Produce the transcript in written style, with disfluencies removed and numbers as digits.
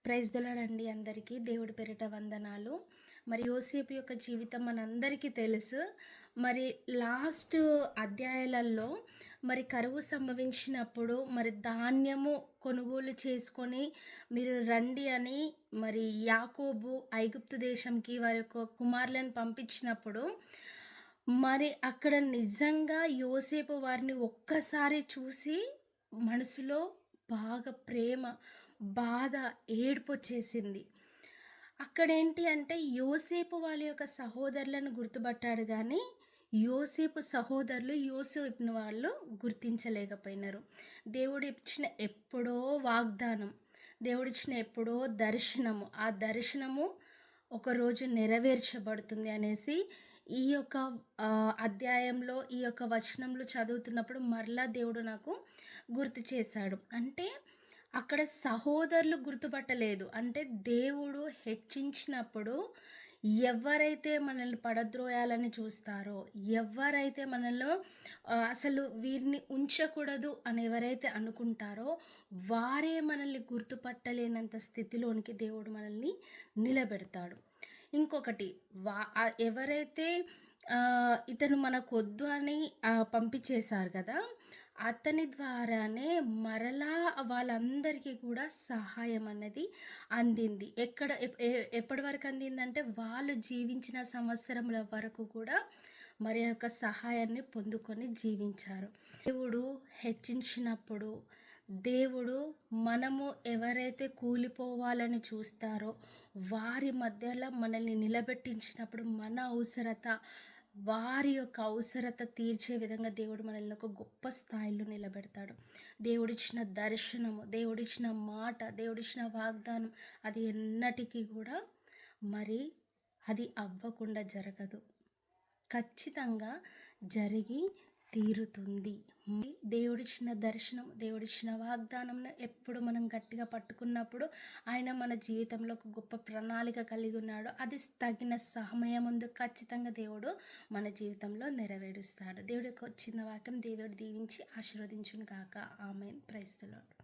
Praise the lord అండి. అందరికీ దేవుడి పేరిట వందనాలు. మరి యోసేపు యొక్క జీవితం మనందరికీ తెలుసు. మరి లాస్ట్ అధ్యాయాలలో మరి కరువు సంభవించినప్పుడు మరి ధాన్యము కొనుగోలు చేసుకొని మీరు రండి అని మరి యాకోబు ఐగుప్తు దేశంకి వారి యొక్క కుమారులను పంపించినప్పుడు మరి అక్కడ నిజంగా యోసేపు వారిని ఒక్కసారి చూసి మనసులో బాగా ప్రేమ, బాధ, ఏడుపొచ్చేసింది. అక్కడేంటి అంటే యోసేపు వాళ్ళ యొక్క సహోదరులను గుర్తుపట్టాడు గానీ, యోసేపు సహోదరులు యోసేపుని వాళ్ళు గుర్తించలేకపోయినారు. దేవుడిచ్చిన ఎప్పుడో వాగ్దానం, దేవుడిచ్చిన ఎప్పుడో దర్శనము, ఆ దర్శనము ఒకరోజు నెరవేర్చబడుతుంది అనేసి ఈ యొక్క అధ్యాయంలో, ఈ యొక్క వచనంలో చదువుతున్నప్పుడు మరలా దేవుడు నాకు గుర్తు చేశాడు. అంటే అక్కడ సహోదరులు గుర్తుపట్టలేదు. అంటే దేవుడు హెచ్చించినప్పుడు ఎవరైతే మనల్ని పడద్రోయాలని చూస్తారో, ఎవరైతే మనలో అసలు వీరిని ఉంచకూడదు అని ఎవరైతే అనుకుంటారో, వారే మనల్ని గుర్తుపట్టలేనంత స్థితిలోనికి దేవుడు మనల్ని నిలబెడతాడు. ఇంకొకటి ఎవరైతే ఇతను మనకొద్దు అని పంపించేశారు కదా! అతని ద్వారానే మరలా వాళ్ళందరికీ కూడా సహాయం అనేది అందింది. ఎప్పటి వరకు అందిందంటే వాళ్ళు జీవించిన సంవత్సరముల వరకు కూడా మరి యొక్క సహాయాన్ని పొందుకొని జీవించారు. దేవుడు హెచ్చించినప్పుడు, దేవుడు మనము ఎవరైతే కూలిపోవాలని చూస్తారో వారి మధ్యలో మనల్ని నిలబెట్టించినప్పుడు మన అవసరత, వారి యొక్క అవసరత తీర్చే విధంగా దేవుడు మనల్ని ఒక గొప్ప స్థాయిలో నిలబెడతాడు. దేవుడిచ్చిన దర్శనము, దేవుడిచ్చిన మాట, దేవుడిచ్చిన వాగ్దానం అది ఎన్నటికీ కూడా మరి అది అవ్వకుండా జరగదు. ఖచ్చితంగా జరిగి తీరుతుంది. దేవుడిచ్చిన దర్శనం, దేవుడిచ్చిన వాగ్దానంను ఎప్పుడు మనం గట్టిగా పట్టుకున్నప్పుడు ఆయన మన జీవితంలో ఒక గొప్ప ప్రణాళిక కలిగి ఉన్నాడు. అది తగిన సమయం ముందు ఖచ్చితంగా దేవుడు మన జీవితంలో నెరవేరుస్తాడు. దేవుడి యొక్క చిన్న వాక్యం దేవుడు దీవించి ఆశీర్వదించును గాక. ఆమేన్. Praise the lord.